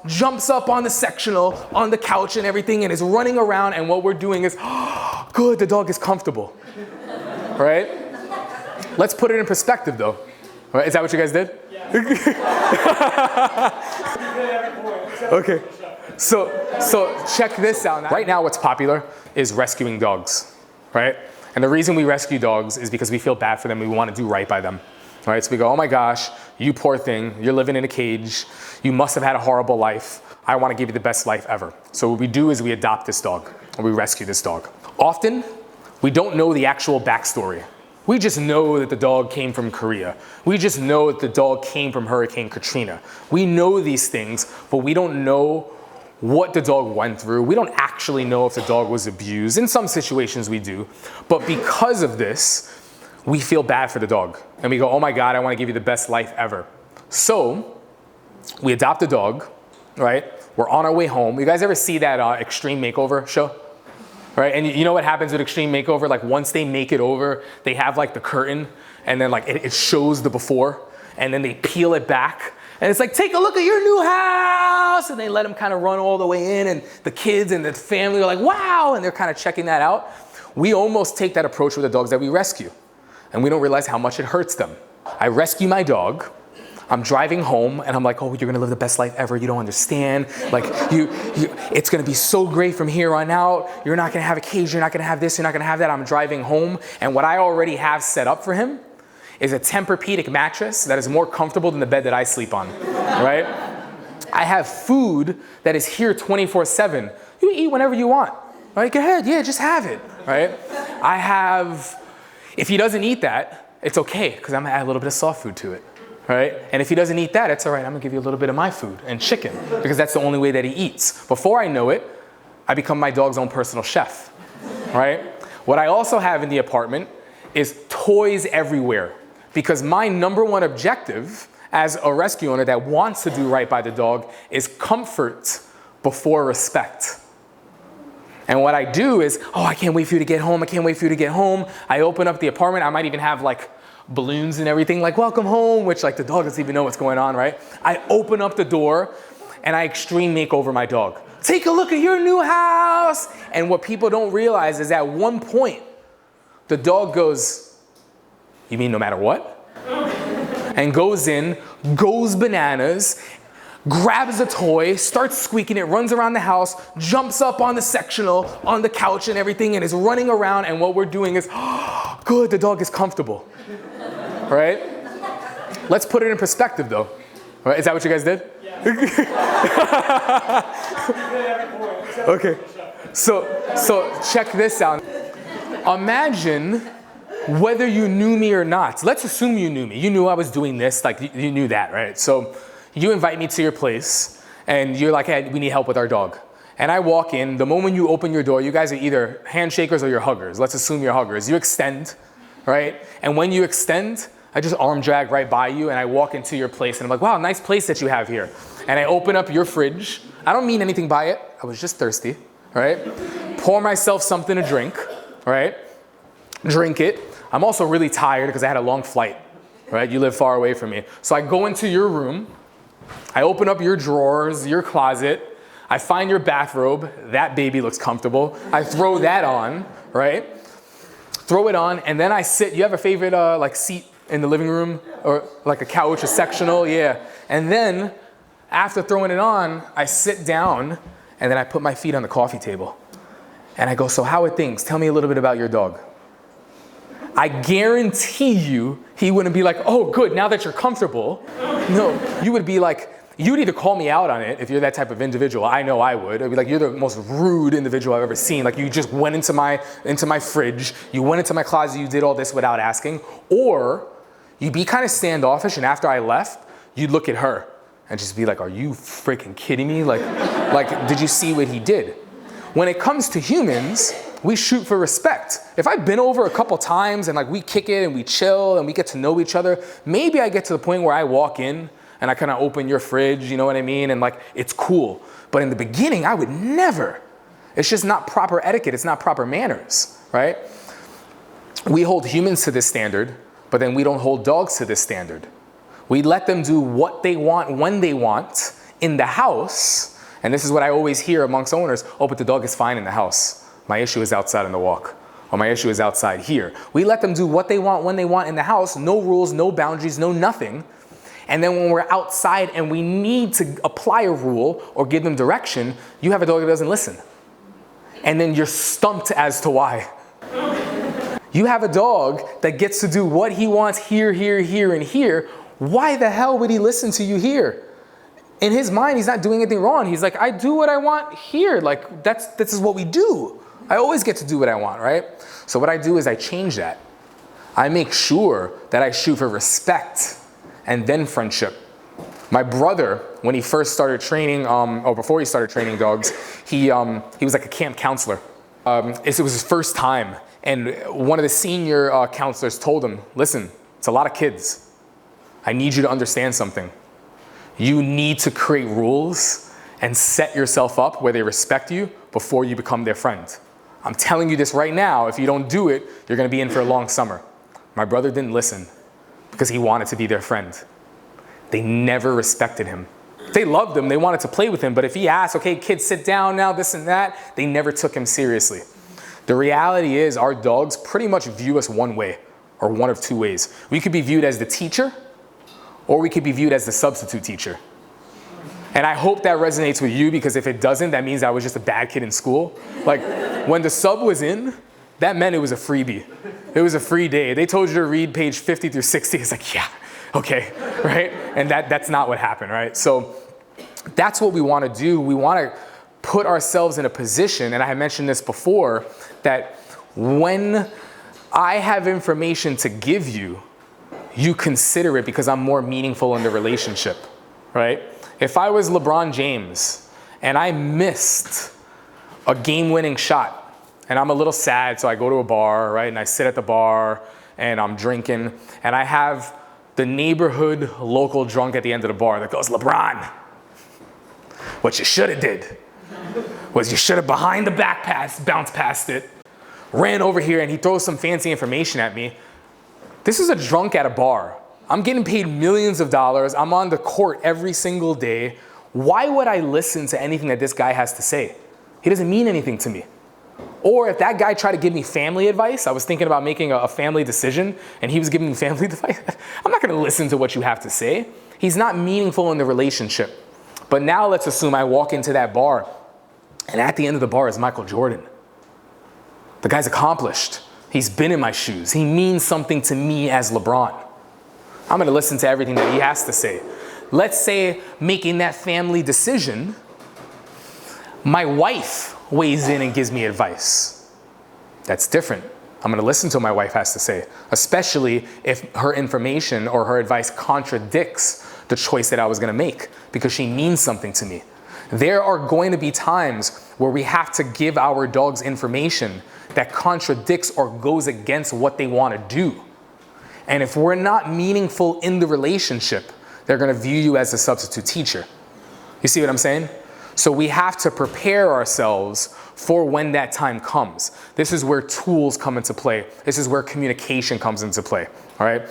jumps up on the sectional, on the couch and everything, and is running around, and what we're doing is, oh, good, the dog is comfortable, right? Let's put it in perspective though. Right? Is that what you guys did? Yeah. Okay. So check this out. Right now what's popular is rescuing dogs, right? And the reason we rescue dogs is because we feel bad for them. We want to do right by them, right? So we go, oh my gosh, you poor thing. You're living in a cage. You must have had a horrible life. I want to give you the best life ever. So what we do is we adopt this dog, or we rescue this dog. Often, we don't know the actual backstory. We just know that the dog came from Korea. We just know that the dog came from Hurricane Katrina. We know these things, but we don't know what the dog went through. We don't actually know if the dog was abused. In some situations we do, but because of this, we feel bad for the dog. And we go, oh my God, I want to give you the best life ever. So we adopt a dog, right? We're on our way home. You guys ever see that Extreme Makeover show? Right? And you know what happens with Extreme Makeover? Like once they make it over, they have like the curtain and then like it shows the before and then they peel it back. And it's like, take a look at your new house. And they let them kind of run all the way in. And the kids and the family are like, wow. And they're kind of checking that out. We almost take that approach with the dogs that we rescue. And we don't realize how much it hurts them. I rescue my dog. I'm driving home and I'm like, oh, you're gonna live the best life ever. You don't understand. Like, it's gonna be so great from here on out. You're not gonna have a cage. You're not gonna have this. You're not gonna have that. I'm driving home. And what I already have set up for him is a Tempur-Pedic mattress that is more comfortable than the bed that I sleep on, right? I have food that is here 24/7. You eat whenever you want, right? Go ahead, yeah, just have it, right? I have, if he doesn't eat that, it's okay, because I'm gonna add a little bit of soft food to it, right? And if he doesn't eat that, it's all right, I'm gonna give you a little bit of my food and chicken, because that's the only way that he eats. Before I know it, I become my dog's own personal chef, right? What I also have in the apartment is toys everywhere. Because my number one objective as a rescue owner that wants to do right by the dog is comfort before respect. And what I do is, oh, I can't wait for you to get home. I can't wait for you to get home. I open up the apartment. I might even have like balloons and everything, like welcome home, which like the dog doesn't even know what's going on, right? I open up the door and I extreme makeover my dog. Take a look at your new house. And what people don't realize is at one point, the dog goes, you mean no matter what? And goes in, goes bananas, grabs a toy, starts squeaking it, runs around the house, jumps up on the sectional, on the couch and everything, and is running around. And what we're doing is, oh, good, the dog is comfortable, right? Let's put it in perspective though. Right? Is that what you guys did? Yeah. Okay, so check this out. Imagine whether you knew me or not. Let's assume you knew me. You knew I was doing this, like you knew that, right? So you invite me to your place and you're like, hey, we need help with our dog. And I walk in, the moment you open your door, you guys are either handshakers or you're huggers. Let's assume you're huggers. You extend, right? And when you extend, I just arm drag right by you and I walk into your place and I'm like, wow, nice place that you have here. And I open up your fridge. I don't mean anything by it. I was just thirsty, right? Pour myself something to drink, right? Drink it. I'm also really tired because I had a long flight, right? You live far away from me. So I go into your room, I open up your drawers, your closet, I find your bathrobe, that baby looks comfortable. I throw that on, right? Throw it on, and then I sit. You have a favorite like seat in the living room or like a couch, a sectional? Yeah. And then after throwing it on, I sit down and then I put my feet on the coffee table. And I go, so how are things? Tell me a little bit about your dog. I guarantee you, he wouldn't be like, oh, good, now that you're comfortable. No, you would be like, you would either call me out on it if you're that type of individual. I know I would. I'd be like, you're the most rude individual I've ever seen. Like you just went into my fridge, you went into my closet, you did all this without asking. Or you'd be kind of standoffish and after I left, you'd look at her and just be like, are you freaking kidding me? Like, did you see what he did? When it comes to humans, we shoot for respect. If I've been over a couple times and like we kick it and we chill and we get to know each other, maybe I get to the point where I walk in and I kind of open your fridge, you know what I mean? And like, it's cool. But in the beginning, I would never. It's just not proper etiquette. It's not proper manners, right? We hold humans to this standard, but then we don't hold dogs to this standard. We let them do what they want when they want in the house, and this is what I always hear amongst owners, oh, but the dog is fine in the house. My issue is outside on the walk, or my issue is outside here. We let them do what they want when they want in the house, no rules, no boundaries, no nothing. And then when we're outside and we need to apply a rule or give them direction, you have a dog that doesn't listen. And then you're stumped as to why. You have a dog that gets to do what he wants here, here, here, and here. Why the hell would he listen to you here? In his mind, he's not doing anything wrong. He's like, I do what I want here. Like, this is what we do. I always get to do what I want, right? So what I do is I change that. I make sure that I shoot for respect and then friendship. My brother, when he first started training, or before he started training dogs, he was like a camp counselor. It was his first time. And one of the senior counselors told him, listen, it's a lot of kids. I need you to understand something. You need to create rules and set yourself up where they respect you before you become their friend. I'm telling you this right now. If you don't do it, you're going to be in for a long summer. My brother didn't listen because he wanted to be their friend. They never respected him. They loved him. They wanted to play with him. But if he asked, okay, kids, sit down now, this and that, they never took him seriously. The reality is our dogs pretty much view us one way, or one of two ways. We could be viewed as the teacher, or we could be viewed as the substitute teacher. And I hope that resonates with you, because if it doesn't, that means I was just a bad kid in school. Like, when the sub was in, that meant it was a freebie. It was a free day. They told you to read page 50 through 60. It's like, yeah, okay, right? And that's not what happened, right? So that's what we want to do. We want to put ourselves in a position, and I had mentioned this before, that when I have information to give you, you consider it because I'm more meaningful in the relationship, right? If I was LeBron James and I missed a game-winning shot and I'm a little sad, so I go to a bar, right? And I sit at the bar and I'm drinking and I have the neighborhood local drunk at the end of the bar that goes, LeBron, what you should have did was you should have behind the back pass, bounced past it, ran over here, and he throws some fancy information at me. This is a drunk at a bar. I'm getting paid millions of dollars. I'm on the court every single day. Why would I listen to anything that this guy has to say? He doesn't mean anything to me. Or if that guy tried to give me family advice, I was thinking about making a family decision, and he was giving me family advice. I'm not going to listen to what you have to say. He's not meaningful in the relationship. But now let's assume I walk into that bar, and at the end of the bar is Michael Jordan. The guy's accomplished. He's been in my shoes. He means something to me as LeBron. I'm going to listen to everything that he has to say. Let's say making that family decision, my wife weighs in and gives me advice. That's different. I'm going to listen to what my wife has to say, especially if her information or her advice contradicts the choice that I was going to make, because she means something to me. There are going to be times where we have to give our dogs information that contradicts or goes against what they want to do. And if we're not meaningful in the relationship, they're going to view you as a substitute teacher. You see what I'm saying? So we have to prepare ourselves for when that time comes. This is where tools come into play. This is where communication comes into play. All right?